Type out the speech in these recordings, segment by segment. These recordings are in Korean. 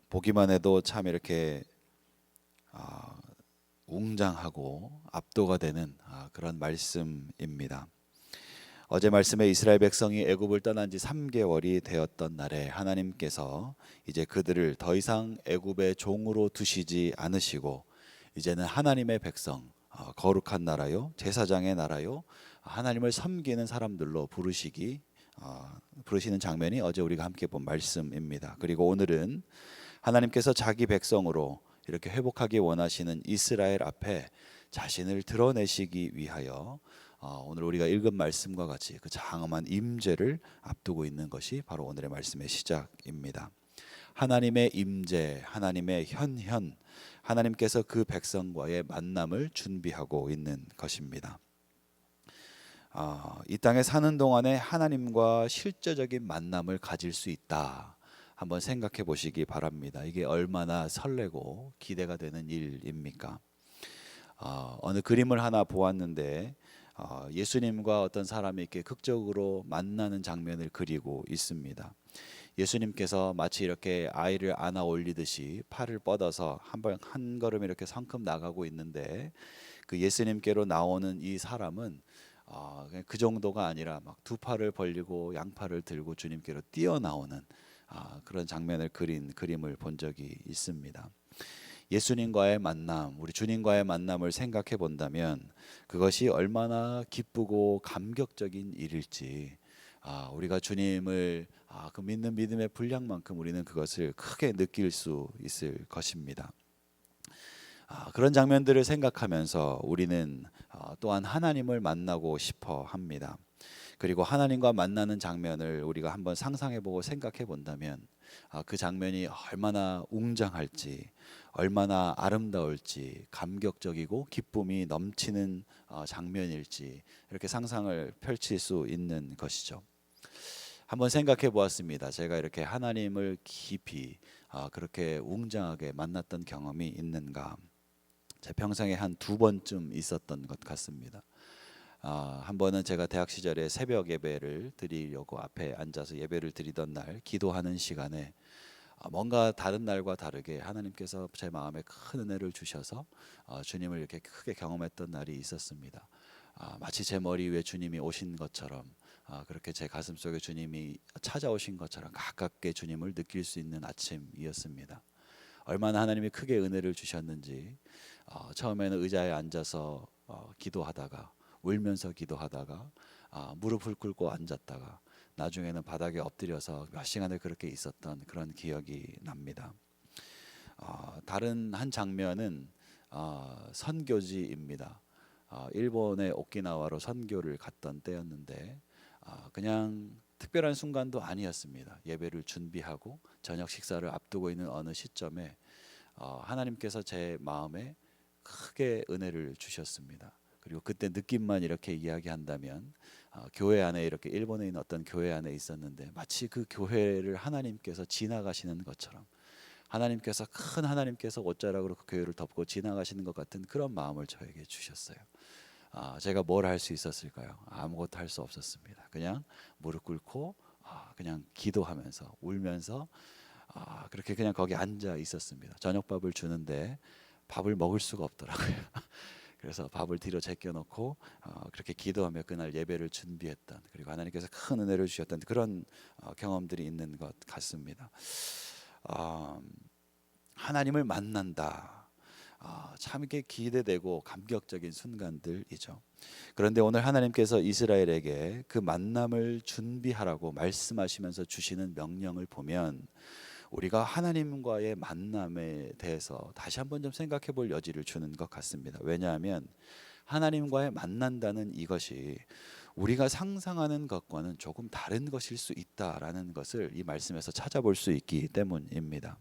보기만 해도 참 이렇게 아, 웅장하고 압도가 되는 그런 말씀입니다. 어제 말씀에 이스라엘 백성이 애굽을 떠난 지 3개월이 되었던 날에 하나님께서 이제 그들을 더 이상 애굽의 종으로 두시지 않으시고 이제는 하나님의 백성, 거룩한 나라요, 제사장의 나라요, 하나님을 섬기는 사람들로 부르시는 장면이 어제 우리가 함께 본 말씀입니다. 그리고 오늘은 하나님께서 자기 백성으로 이렇게 회복하기 원하시는 이스라엘 앞에 자신을 드러내시기 위하여 오늘 우리가 읽은 말씀과 같이 그 장엄한 임재를 앞두고 있는 것이 바로 오늘의 말씀의 시작입니다. 하나님의 임재, 하나님의 현현, 하나님께서 그 백성과의 만남을 준비하고 있는 것입니다. 이 땅에 사는 동안에 하나님과 실제적인 만남을 가질 수 있다. 한번 생각해 보시기 바랍니다. 이게 얼마나 설레고 기대가 되는 일입니까? 어느 그림을 하나 보았는데 예수님과 어떤 사람이 이렇게 극적으로 만나는 장면을 그리고 있습니다. 예수님께서 마치 이렇게 아이를 안아 올리듯이 팔을 뻗어서 한 걸음 이렇게 성큼 나가고 있는데 그 예수님께로 나오는 이 사람은 그냥 그 정도가 아니라 막 두 팔을 벌리고 양팔을 들고 주님께로 뛰어나오는 그런 장면을 그린 그림을 본 적이 있습니다. 예수님과의 만남, 우리 주님과의 만남을 생각해 본다면 그것이 얼마나 기쁘고 감격적인 일일지 우리가 주님을 그 믿는 믿음의 분량만큼 우리는 그것을 크게 느낄 수 있을 것입니다. 그런 장면들을 생각하면서 우리는 또한 하나님을 만나고 싶어 합니다. 그리고 하나님과 만나는 장면을 우리가 한번 상상해보고 생각해본다면 그 장면이 얼마나 웅장할지, 얼마나 아름다울지, 감격적이고 기쁨이 넘치는 장면일지 이렇게 상상을 펼칠 수 있는 것이죠. 한번 생각해 보았습니다. 제가 이렇게 하나님을 깊이 그렇게 웅장하게 만났던 경험이 있는가? 제 평생에 한 2번쯤 있었던 것 같습니다. 한 번은 제가 대학 시절에 새벽 예배를 드리려고 앞에 앉아서 예배를 드리던 날 기도하는 시간에 뭔가 다른 날과 다르게 하나님께서 제 마음에 큰 은혜를 주셔서 주님을 이렇게 크게 경험했던 날이 있었습니다. 마치 제 머리 위에 주님이 오신 것처럼 그렇게 제 가슴 속에 주님이 찾아오신 것처럼 가깝게 주님을 느낄 수 있는 아침이었습니다. 얼마나 하나님이 크게 은혜를 주셨는지 처음에는 의자에 앉아서 기도하다가 울면서 기도하다가 무릎을 꿇고 앉았다가 나중에는 바닥에 엎드려서 몇 시간을 그렇게 있었던 그런 기억이 납니다. 다른 한 장면은 선교지입니다. 일본의 오키나와로 선교를 갔던 때였는데 그냥 특별한 순간도 아니었습니다. 예배를 준비하고 저녁 식사를 앞두고 있는 어느 시점에 하나님께서 제 마음에 크게 은혜를 주셨습니다. 그리고 그때 느낌만 이렇게 이야기한다면 교회 안에 이렇게 일본에 있는 어떤 교회 안에 있었는데 마치 그 교회를 하나님께서 지나가시는 것처럼 하나님께서 옷자락으로 그 교회를 덮고 지나가시는 것 같은 그런 마음을 저에게 주셨어요. 제가 뭘 할 수 있었을까요? 아무것도 할 수 없었습니다. 그냥 무릎 꿇고 그냥 기도하면서 울면서 그렇게 그냥 거기 앉아 있었습니다. 저녁밥을 주는데 밥을 먹을 수가 없더라고요. 그래서 밥을 뒤로 제껴놓고 그렇게 기도하며 그날 예배를 준비했던, 그리고 하나님께서 큰 은혜를 주셨던 그런 경험들이 있는 것 같습니다. 하나님을 만난다. 참 이게 기대되고 감격적인 순간들이죠. 그런데 오늘 하나님께서 이스라엘에게 그 만남을 준비하라고 말씀하시면서 주시는 명령을 보면 우리가 하나님과의 만남에 대해서 다시 한번 좀 생각해 볼 여지를 주는 것 같습니다. 왜냐하면 하나님과의 만난다는 이것이 우리가 상상하는 것과는 조금 다른 것일 수 있다라는 것을 이 말씀에서 찾아볼 수 있기 때문입니다.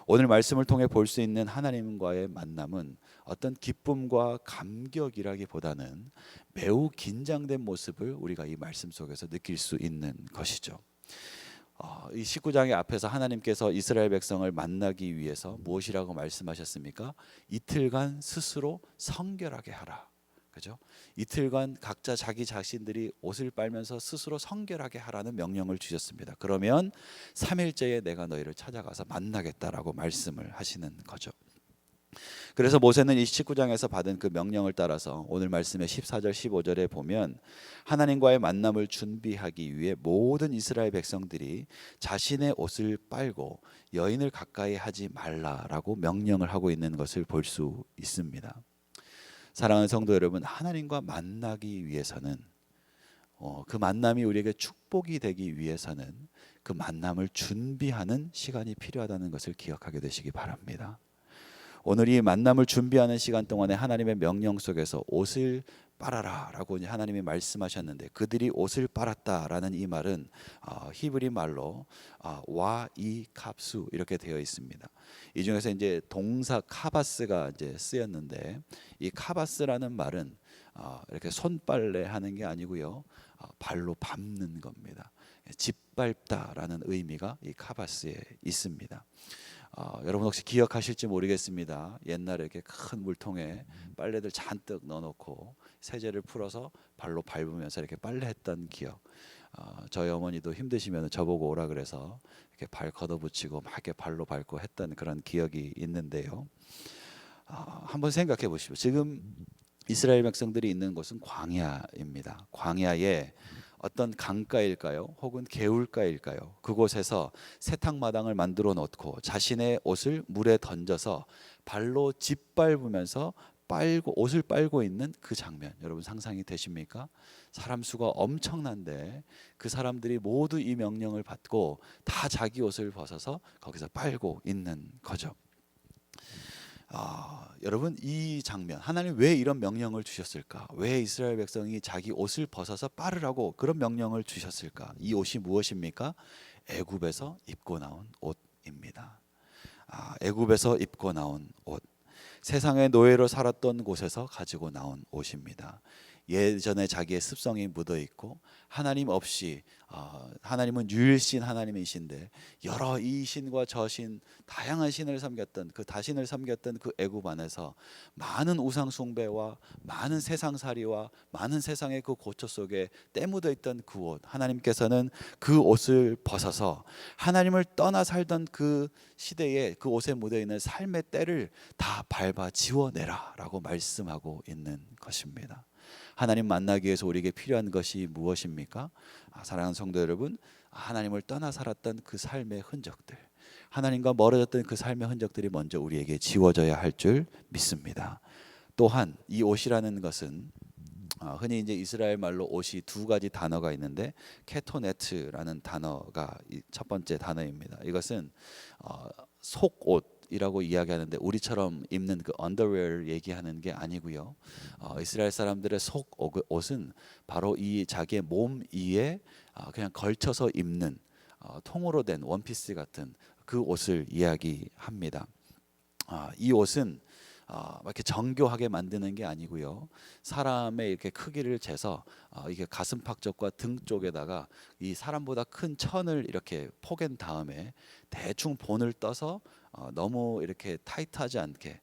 오늘 말씀을 통해 볼 수 있는 하나님과의 만남은 어떤 기쁨과 감격이라기보다는 매우 긴장된 모습을 우리가 이 말씀 속에서 느낄 수 있는 것이죠. 이 19장의 앞에서 하나님께서 이스라엘 백성을 만나기 위해서 무엇이라고 말씀하셨습니까? 이틀간 스스로 성결하게 하라. 그죠? 이틀간 각자 자기 자신들이 옷을 빨면서 스스로 성결하게 하라는 명령을 주셨습니다. 그러면 3일째에 내가 너희를 찾아가서 만나겠다라고 말씀을 하시는 거죠. 그래서 모세는 이 19장에서 받은 그 명령을 따라서 오늘 말씀의 14절 15절에 보면 하나님과의 만남을 준비하기 위해 모든 이스라엘 백성들이 자신의 옷을 빨고 여인을 가까이 하지 말라라고 명령을 하고 있는 것을 볼 수 있습니다. 사랑하는 성도 여러분, 하나님과 만나기 위해서는 그 만남이 우리에게 축복이 되기 위해서는 그 만남을 준비하는 시간이 필요하다는 것을 기억하게 되시기 바랍니다. 오늘 이 만남을 준비하는 시간 동안에 하나님의 명령 속에서 옷을 빨아라 라고 하나님이 말씀하셨는데, 그들이 옷을 빨았다라는 이 말은 히브리 말로 와이 캅수 이렇게 되어 있습니다. 이 중에서 이제 동사 카바스가 이제 쓰였는데, 이 카바스라는 말은 이렇게 손빨래 하는 게 아니고요, 발로 밟는 겁니다. 짓밟다라는 의미가 이 카바스에 있습니다. 여러분 혹시 기억하실지 모르겠습니다. 옛날에 이렇게 큰 물통에 빨래들 잔뜩 넣어놓고 세제를 풀어서 발로 밟으면서 이렇게 빨래했던 기억. 저희 어머니도 힘드시면 저보고 오라 그래서 이렇게 발 걷어붙이고 막 이렇게 발로 밟고 했던 그런 기억이 있는데요. 한번 생각해 보십시오. 지금 이스라엘 백성들이 있는 곳은 광야입니다. 광야에 어떤 강가일까요? 혹은 개울가일까요? 그곳에서 세탁마당을 만들어 놓고 자신의 옷을 물에 던져서 발로 짓밟으면서 옷을 빨고 있는 그 장면, 여러분 상상이 되십니까? 사람 수가 엄청난데 그 사람들이 모두 이 명령을 받고 다 자기 옷을 벗어서 거기서 빨고 있는 거죠. 여러분, 이 장면, 하나님 왜 이런 명령을 주셨을까? 왜 이스라엘 백성이 자기 옷을 벗어서 빨으라고 그런 명령을 주셨을까? 이 옷이 무엇입니까? 애굽에서 입고 나온 옷입니다. 애굽에서 입고 나온 옷, 세상의 노예로 살았던 곳에서 가지고 나온 옷입니다. 예전에 자기의 습성이 묻어 있고 하나님 없이, 하나님은 유일신 하나님이신데 여러 이 신과 저 신, 다양한 신을 섬겼던 그 다신을 섬겼던 그 애굽 안에서 많은 우상 숭배와 많은 세상살이와 많은 세상의 그 고초 속에 때묻어 있던 그 옷, 하나님께서는 그 옷을 벗어서 하나님을 떠나 살던 그 시대에 그 옷에 묻어 있는 삶의 때를 다 밟아 지워내라라고 말씀하고 있는 것입니다. 하나님 만나기 위해서 우리에게 필요한 것이 무엇입니까? 사랑하는 성도 여러분, 하나님을 떠나 살았던 그 삶의 흔적들, 하나님과 멀어졌던 그 삶의 흔적들이 먼저 우리에게 지워져야 할 줄 믿습니다. 또한 이 옷이라는 것은 흔히 이제 이스라엘 말로 옷이 두 가지 단어가 있는데, 케토네트라는 단어가 첫 번째 단어입니다. 이것은 속옷이라고 이야기하는데 우리처럼 입는 그 언더웨어를 얘기하는 게 아니고요. 이스라엘 사람들의 속옷은 바로 이 자기의 몸 위에 그냥 걸쳐서 입는 통으로 된 원피스 같은 그 옷을 이야기합니다. 이 옷은 이렇게 정교하게 만드는 게 아니고요, 사람의 이렇게 크기를 재서 이게 가슴팍 쪽과 등 쪽에다가 이 사람보다 큰 천을 이렇게 포갠 다음에 대충 본을 떠서 너무 이렇게 타이트하지 않게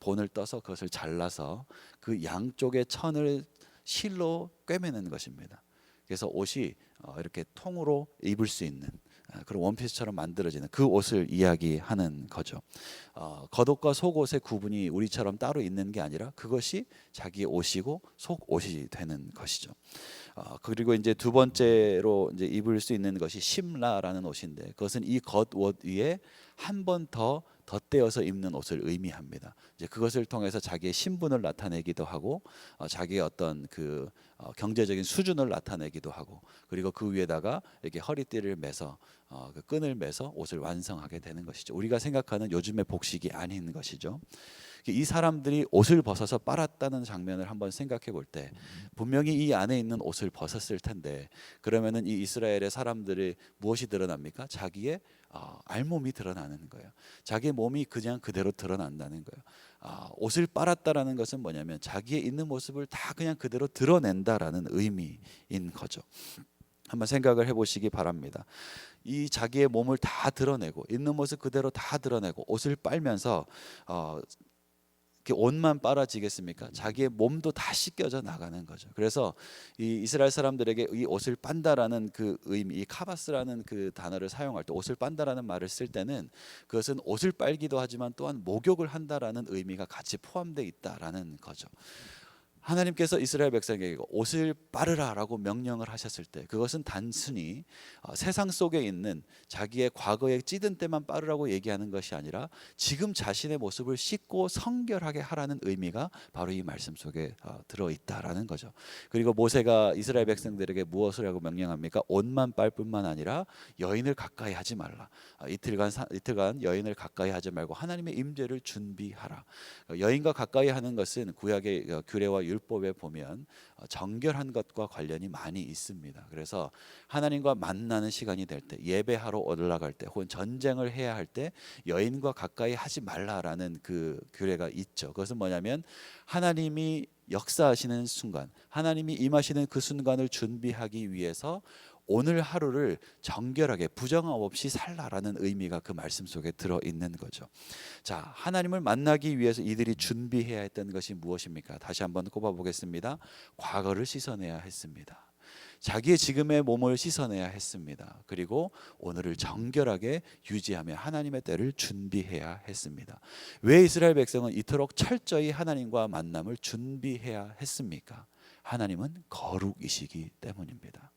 본을 떠서 그것을 잘라서 그 양쪽의 천을 실로 꿰매는 것입니다. 그래서 옷이 이렇게 통으로 입을 수 있는 그런 원피스처럼 만들어지는 그 옷을 이야기하는 거죠. 겉옷과 속옷의 구분이 우리처럼 따로 있는 게 아니라 그것이 자기의 옷이고 속옷이 되는 것이죠. 그리고 이제 두 번째로 이제 입을 수 있는 것이 심라라는 옷인데, 그것은 이 겉옷 위에 한 번 더 덧대어서 입는 옷을 의미합니다. 이제 그것을 통해서 자기의 신분을 나타내기도 하고 자기의 어떤 그 경제적인 수준을 나타내기도 하고, 그리고 그 위에다가 이렇게 허리띠를 매서 그 끈을 매서 옷을 완성하게 되는 것이죠. 우리가 생각하는 요즘의 복식이 아닌 것이죠. 이 사람들이 옷을 벗어서 빨았다는 장면을 한번 생각해 볼 때 분명히 이 안에 있는 옷을 벗었을 텐데, 그러면은 이 이스라엘의 사람들이 무엇이 드러납니까? 자기의 알몸이 드러나는 거예요. 자기의 몸이 그냥 그대로 드러난다는 거예요. 옷을 빨았다라는 것은 뭐냐면 자기의 있는 모습을 다 그냥 그대로 드러낸다라는 의미인 거죠. 한번 생각을 해보시기 바랍니다. 이 자기의 몸을 다 드러내고 있는 모습 그대로 다 드러내고 옷을 빨면서 이렇게 옷만 빨아지겠습니까? 자기의 몸도 다 씻겨져 나가는 거죠. 그래서 이 이스라엘 사람들에게 이 옷을 빤다라는 그 의미, 이 카바스라는 그 단어를 사용할 때, 옷을 빤다라는 말을 쓸 때는 그것은 옷을 빨기도 하지만 또한 목욕을 한다라는 의미가 같이 포함되어 있다라는 거죠. 하나님께서 이스라엘 백성에게 옷을 빠르라라고 명령을 하셨을 때, 그것은 단순히 세상 속에 있는 자기의 과거에 찌든 때만 빠르라고 얘기하는 것이 아니라 지금 자신의 모습을 씻고 성결하게 하라는 의미가 바로 이 말씀 속에 들어있다라는 거죠. 그리고 모세가 이스라엘 백성들에게 무엇을 하고 명령합니까? 옷만 빨 뿐만 아니라 여인을 가까이 하지 말라. 이틀간 여인을 가까이 하지 말고 하나님의 임재를 준비하라. 여인과 가까이 하는 것은 구약의 규례와 율법에 보면 정결한 것과 관련이 많이 있습니다. 그래서 하나님과 만나는 시간이 될 때, 예배하러 올라갈 때, 혹은 전쟁을 해야 할 때 여인과 가까이 하지 말라라는 그 규례가 있죠. 그것은 뭐냐면 하나님이 역사하시는 순간, 하나님이 임하시는 그 순간을 준비하기 위해서 오늘 하루를 정결하게 부정함 없이 살라라는 의미가 그 말씀 속에 들어있는 거죠. 자, 하나님을 만나기 위해서 이들이 준비해야 했던 것이 무엇입니까? 다시 한번 꼽아보겠습니다. 과거를 씻어내야 했습니다. 자기의 지금의 몸을 씻어내야 했습니다. 그리고 오늘을 정결하게 유지하며 하나님의 때를 준비해야 했습니다. 왜 이스라엘 백성은 이토록 철저히 하나님과 만남을 준비해야 했습니까? 하나님은 거룩이시기 때문입니다.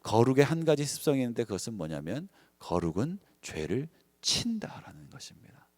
거룩의 한 가지 습성이 있는데 그것은 뭐냐면 거룩은 죄를 친다라는 것입니다.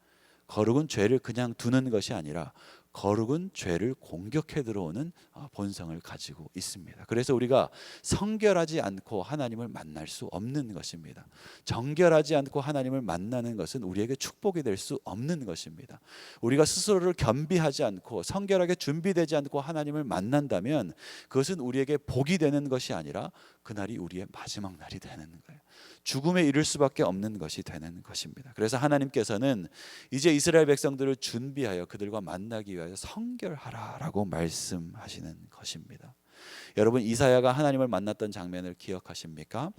거룩은 죄를 그냥 두는 것이 아니라 거룩은 죄를 공격해 들어오는 본성을 가지고 있습니다. 그래서 우리가 성결하지 않고 하나님을 만날 수 없는 것입니다. 정결하지 않고 하나님을 만나는 것은 우리에게 축복이 될 수 없는 것입니다. 우리가 스스로를 겸비하지 않고 성결하게 준비되지 않고 하나님을 만난다면 그것은 우리에게 복이 되는 것이 아니라 그날이 우리의 마지막 날이 되는 거예요. 죽음에 이를 수밖에 없는 것이 되는 것입니다. 그래서 하나님께서는 이제 이스라엘 백성들을 준비하여 그들과 만나기 위하여 성결하라라고 말씀하시는 것입니다. 여러분, 이사야가 하나님을 만났던 장면을 기억하십니까?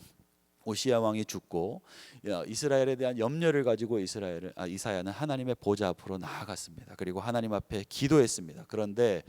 오시야 왕이 죽고 이스라엘에 대한 염려를 가지고 이사야는 하나님의 보좌 앞으로 나아갔습니다. 그리고 하나님 앞에 기도했습니다. 그런데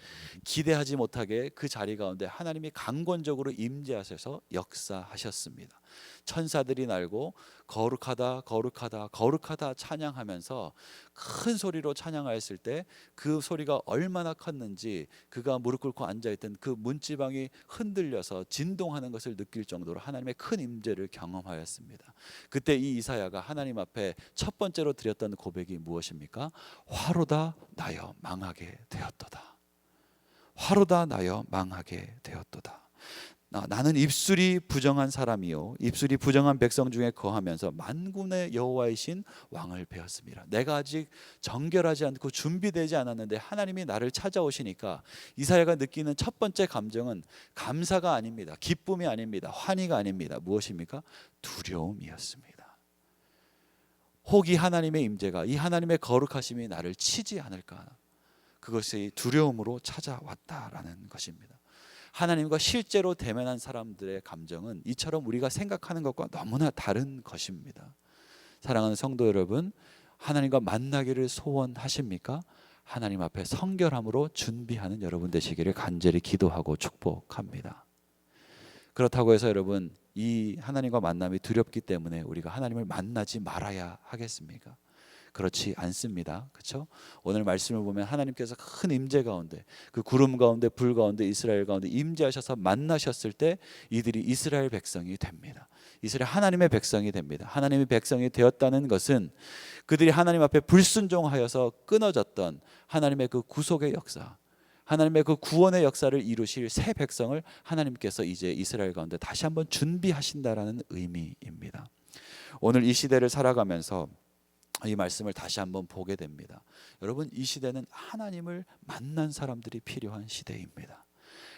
기대하지 못하게 그 자리 가운데 하나님이 강권적으로 임재하셔서 역사하셨습니다. 천사들이 날고 거룩하다 거룩하다 거룩하다 찬양하면서 큰 소리로 찬양하였을 때 그 소리가 얼마나 컸는지 그가 무릎 꿇고 앉아있던 그 문지방이 흔들려서 진동하는 것을 느낄 정도로 하나님의 큰 임재를 경험하였습니다. 그때 이 이사야가 하나님 앞에 첫 번째로 드렸던 고백이 무엇입니까? 화로다 나여 망하게 되었도다. 화로다 나여 망하게 되었도다. 나는 입술이 부정한 사람이요 입술이 부정한 백성 중에 거하면서 만군의 여호와이신 왕을 배웠습니다. 내가 아직 정결하지 않고 준비되지 않았는데 하나님이 나를 찾아오시니까 이사야가 느끼는 첫 번째 감정은 감사가 아닙니다. 기쁨이 아닙니다. 환희가 아닙니다. 무엇입니까? 두려움이었습니다. 혹이 하나님의 임재가, 이 하나님의 거룩하심이 나를 치지 않을까, 그것이 두려움으로 찾아왔다라는 것입니다. 하나님과 실제로 대면한 사람들의 감정은 이처럼 우리가 생각하는 것과 너무나 다른 것입니다. 사랑하는 성도 여러분, 하나님과 만나기를 소원하십니까? 하나님 앞에 성결함으로 준비하는 여러분 되시기를 간절히 기도하고 축복합니다. 그렇다고 해서 여러분, 이 하나님과 만남이 두렵기 때문에 우리가 하나님을 만나지 말아야 하겠습니까? 그렇지 않습니다. 그렇죠? 오늘 말씀을 보면 하나님께서 큰 임재 가운데, 그 구름 가운데 불 가운데 이스라엘 가운데 임재하셔서 만나셨을 때 이들이 이스라엘 백성이 됩니다. 이스라엘 하나님의 백성이 됩니다. 하나님의 백성이 되었다는 것은 그들이 하나님 앞에 불순종하여서 끊어졌던 하나님의 그 구속의 역사, 하나님의 그 구원의 역사를 이루실 새 백성을 하나님께서 이제 이스라엘 가운데 다시 한번 준비하신다라는 의미입니다. 오늘 이 시대를 살아가면서 이 말씀을 다시 한번 보게 됩니다. 여러분, 이 시대는 하나님을 만난 사람들이 필요한 시대입니다.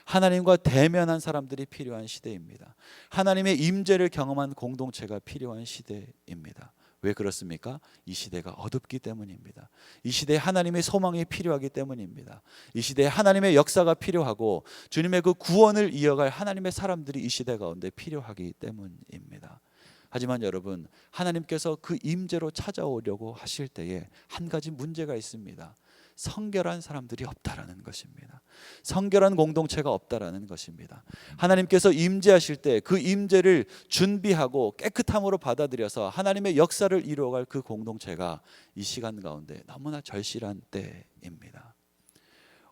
하나님과 대면한 사람들이 필요한 시대입니다. 하나님의 임재를 경험한 공동체가 필요한 시대입니다. 왜 그렇습니까? 이 시대가 어둡기 때문입니다. 이 시대에 하나님의 소망이 필요하기 때문입니다. 이 시대에 하나님의 역사가 필요하고 주님의 그 구원을 이어갈 하나님의 사람들이 이 시대 가운데 필요하기 때문입니다. 하지만 여러분, 하나님께서 그 임재로 찾아오려고 하실 때에 한 가지 문제가 있습니다. 성결한 사람들이 없다라는 것입니다. 성결한 공동체가 없다라는 것입니다. 하나님께서 임재하실 때 그 임재를 준비하고 깨끗함으로 받아들여서 하나님의 역사를 이루어갈 그 공동체가 이 시간 가운데 너무나 절실한 때입니다.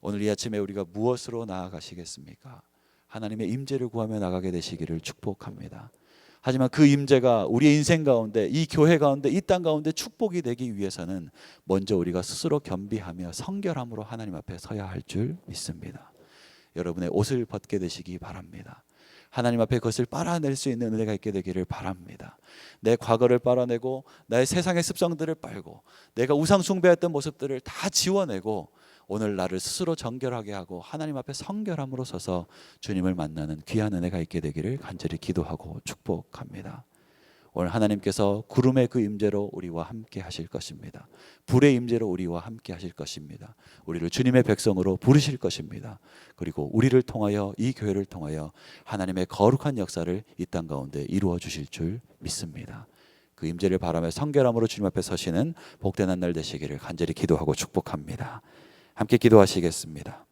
오늘 이 아침에 우리가 무엇으로 나아가시겠습니까? 하나님의 임재를 구하며 나가게 되시기를 축복합니다. 하지만 그 임재가 우리의 인생 가운데, 이 교회 가운데, 이 땅 가운데 축복이 되기 위해서는 먼저 우리가 스스로 겸비하며 성결함으로 하나님 앞에 서야 할 줄 믿습니다. 여러분의 옷을 벗게 되시기 바랍니다. 하나님 앞에 그것을 빨아낼 수 있는 은혜가 있게 되기를 바랍니다. 내 과거를 빨아내고 나의 세상의 습성들을 빨고 내가 우상 숭배했던 모습들을 다 지워내고 오늘 나를 스스로 정결하게 하고 하나님 앞에 성결함으로 서서 주님을 만나는 귀한 은혜가 있게 되기를 간절히 기도하고 축복합니다. 오늘 하나님께서 구름의 그 임재로 우리와 함께 하실 것입니다. 불의 임재로 우리와 함께 하실 것입니다. 우리를 주님의 백성으로 부르실 것입니다. 그리고 우리를 통하여, 이 교회를 통하여 하나님의 거룩한 역사를 이 땅 가운데 이루어 주실 줄 믿습니다. 그 임재를 바라며 성결함으로 주님 앞에 서시는 복된 한 날 되시기를 간절히 기도하고 축복합니다. 함께 기도하시겠습니다.